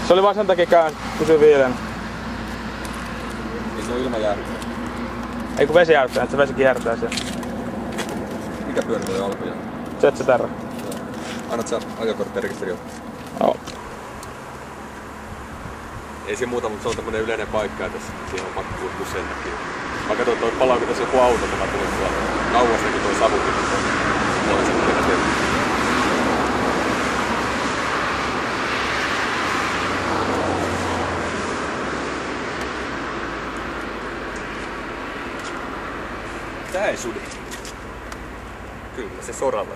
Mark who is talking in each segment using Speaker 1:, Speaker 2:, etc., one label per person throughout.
Speaker 1: Se oli vaan sen takia pysyy viileänä.
Speaker 2: Ei se on ilman jäähdyttää.
Speaker 1: Ei kun vesi jäähdyttää, että se vesi kiertää siellä.
Speaker 2: Mikä pyörä toi alkuja?
Speaker 1: ZZR.
Speaker 2: Annat sä ajokorttirekisteri ottaa?
Speaker 1: Joo.
Speaker 2: Ei se muuta, mutta se on tämmönen yleinen paikka ja tässä siihen on pakko puuttua sen takia. Mä katson, että palaako tässä joku auto, kun mä tulin tuolta kauas, niin toi savukin on puolisen tehdä teille. Tää ei sudi. Kyllä se soralla.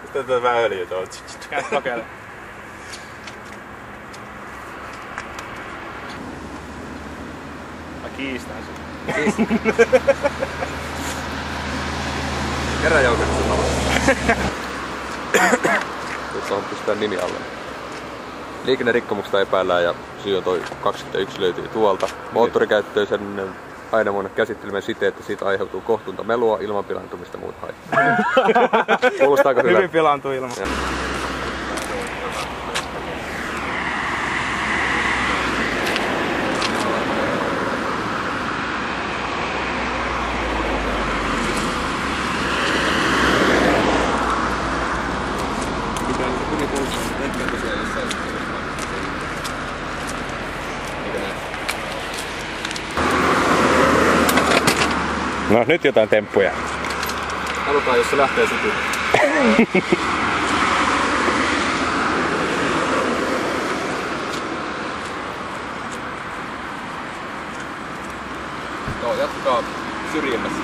Speaker 2: Mistä tätä vähän öljyä tuolla?
Speaker 1: Käy kokeile. Mä kiistän sen.
Speaker 2: Käräjäoikeudessa on tuossa on pistetään nimi alle. Liikennerikkomuksesta epäillään ja syy on toi 21 löytyy tuolta. Moottorikäyttöisen ajoneuvon käsittelemään siten, että siitä aiheutuu kohtuunta melua, ilmanpilaantumista ja muuta haittaa. Kuulostaako hyvä?
Speaker 1: Hyvin pilaantuu ilma. No nyt jotain temppuja.
Speaker 2: Katsotaan, jos se lähtee sytyyn. Joo, jatkaa syrjimmässä.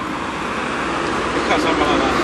Speaker 1: Ihan samalla lailla.